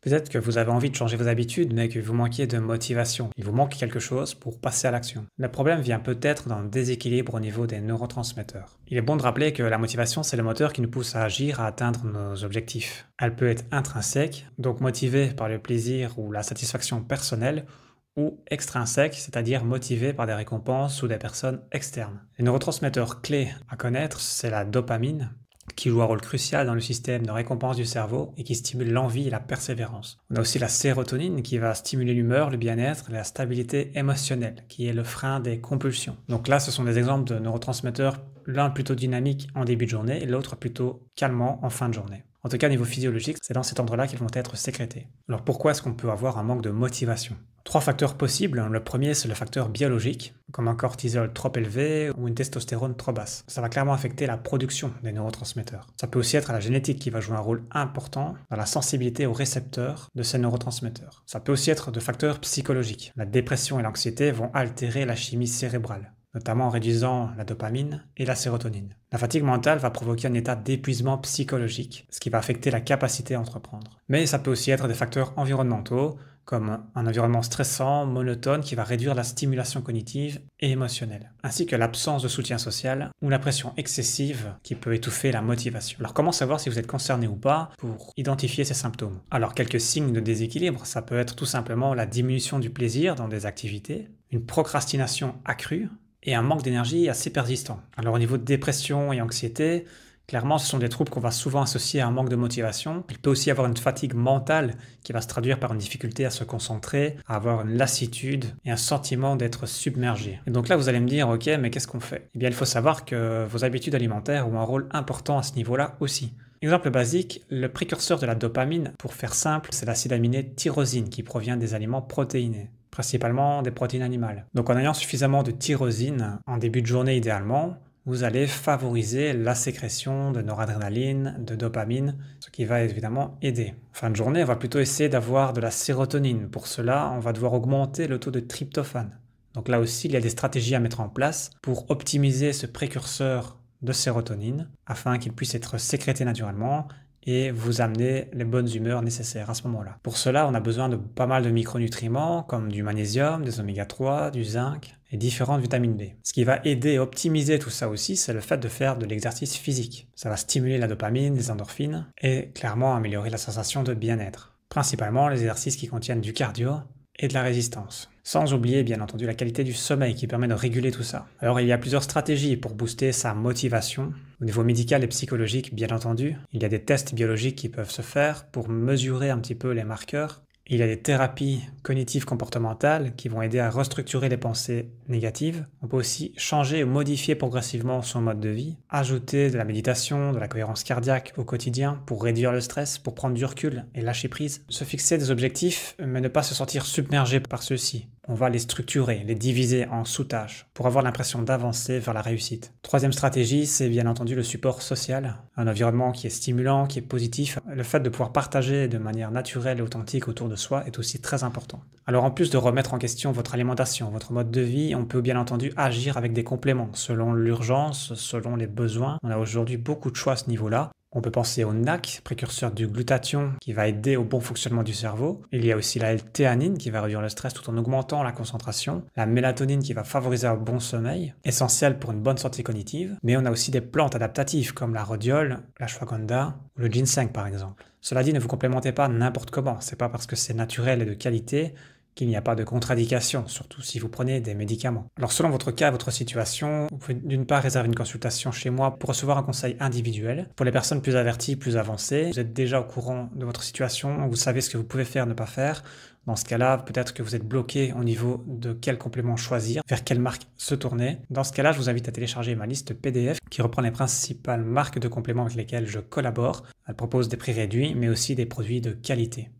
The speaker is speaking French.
Peut-être que vous avez envie de changer vos habitudes, mais que vous manquiez de motivation. Il vous manque quelque chose pour passer à l'action. Le problème vient peut-être d'un déséquilibre au niveau des neurotransmetteurs. Il est bon de rappeler que la motivation, c'est le moteur qui nous pousse à agir, à atteindre nos objectifs. Elle peut être intrinsèque, donc motivée par le plaisir ou la satisfaction personnelle, ou extrinsèque, c'est-à-dire motivée par des récompenses ou des personnes externes. Les neurotransmetteurs clés à connaître, c'est la dopamine, qui joue un rôle crucial dans le système de récompense du cerveau et qui stimule l'envie et la persévérance. On a aussi la sérotonine qui va stimuler l'humeur, le bien-être et la stabilité émotionnelle, qui est le frein des compulsions. Donc là, ce sont des exemples de neurotransmetteurs, l'un plutôt dynamique en début de journée et l'autre plutôt calmant en fin de journée. En tout cas, au niveau physiologique, c'est dans cet endroit-là qu'ils vont être sécrétés. Alors pourquoi est-ce qu'on peut avoir un manque de motivation? Trois facteurs possibles. Le premier, c'est le facteur biologique, comme un cortisol trop élevé ou une testostérone trop basse. Ça va clairement affecter la production des neurotransmetteurs. Ça peut aussi être la génétique qui va jouer un rôle important dans la sensibilité aux récepteurs de ces neurotransmetteurs. Ça peut aussi être de facteurs psychologiques. La dépression et l'anxiété vont altérer la chimie cérébrale, notamment en réduisant la dopamine et la sérotonine. La fatigue mentale va provoquer un état d'épuisement psychologique, ce qui va affecter la capacité à entreprendre. Mais ça peut aussi être des facteurs environnementaux, comme un environnement stressant, monotone, qui va réduire la stimulation cognitive et émotionnelle, ainsi que l'absence de soutien social ou la pression excessive qui peut étouffer la motivation. Alors comment savoir si vous êtes concerné ou pas pour identifier ces symptômes? Alors quelques signes de déséquilibre, ça peut être tout simplement la diminution du plaisir dans des activités, une procrastination accrue, et un manque d'énergie assez persistant. Alors au niveau de dépression et anxiété, clairement ce sont des troubles qu'on va souvent associer à un manque de motivation. Il peut aussi y avoir une fatigue mentale qui va se traduire par une difficulté à se concentrer, à avoir une lassitude et un sentiment d'être submergé. Et donc là vous allez me dire, ok, mais qu'est-ce qu'on fait? Eh bien il faut savoir que vos habitudes alimentaires ont un rôle important à ce niveau-là aussi. Exemple basique, le précurseur de la dopamine, pour faire simple, c'est l'acide aminé tyrosine qui provient des aliments protéinés, principalement des protéines animales. Donc en ayant suffisamment de tyrosine en début de journée idéalement, vous allez favoriser la sécrétion de noradrénaline, de dopamine, ce qui va évidemment aider. En fin de journée, on va plutôt essayer d'avoir de la sérotonine. Pour cela, on va devoir augmenter le taux de tryptophane. Donc là aussi, il y a des stratégies à mettre en place pour optimiser ce précurseur de sérotonine afin qu'il puisse être sécrété naturellement et vous amener les bonnes humeurs nécessaires à ce moment-là. Pour cela, on a besoin de pas mal de micronutriments comme du magnésium, des oméga 3, du zinc et différentes vitamines B. Ce qui va aider à optimiser tout ça aussi, c'est le fait de faire de l'exercice physique. Ça va stimuler la dopamine, les endorphines et clairement améliorer la sensation de bien-être. Principalement les exercices qui contiennent du cardio et de la résistance. Sans oublier bien entendu la qualité du sommeil qui permet de réguler tout ça. Alors il y a plusieurs stratégies pour booster sa motivation. Au niveau médical et psychologique bien entendu, il y a des tests biologiques qui peuvent se faire pour mesurer un petit peu les marqueurs. Il y a des thérapies cognitives comportementales qui vont aider à restructurer les pensées négatives. On peut aussi changer ou modifier progressivement son mode de vie, ajouter de la méditation, de la cohérence cardiaque au quotidien pour réduire le stress, pour prendre du recul et lâcher prise. Se fixer des objectifs mais ne pas se sentir submergé par ceux-ci. On va les structurer, les diviser en sous-tâches pour avoir l'impression d'avancer vers la réussite. Troisième stratégie, c'est bien entendu le support social. Un environnement qui est stimulant, qui est positif. Le fait de pouvoir partager de manière naturelle et authentique autour de soi est aussi très important. Alors en plus de remettre en question votre alimentation, votre mode de vie, on peut bien entendu agir avec des compléments selon l'urgence, selon les besoins. On a aujourd'hui beaucoup de choix à ce niveau-là. On peut penser au NAC, précurseur du glutathion, qui va aider au bon fonctionnement du cerveau. Il y a aussi la L-théanine qui va réduire le stress tout en augmentant la concentration. La mélatonine qui va favoriser un bon sommeil, essentiel pour une bonne santé cognitive. Mais on a aussi des plantes adaptatives comme la rhodiole, l'ashwagandha ou le ginseng par exemple. Cela dit, ne vous complémentez pas n'importe comment. C'est pas parce que c'est naturel et de qualité qu'il n'y a pas de contre-indication, surtout si vous prenez des médicaments. Alors selon votre cas, votre situation, vous pouvez d'une part réserver une consultation chez moi pour recevoir un conseil individuel. Pour les personnes plus averties, plus avancées, vous êtes déjà au courant de votre situation, vous savez ce que vous pouvez faire, ne pas faire. Dans ce cas-là, peut-être que vous êtes bloqué au niveau de quel complément choisir, vers quelle marque se tourner. Dans ce cas-là, je vous invite à télécharger ma liste PDF qui reprend les principales marques de compléments avec lesquelles je collabore. Elle propose des prix réduits, mais aussi des produits de qualité.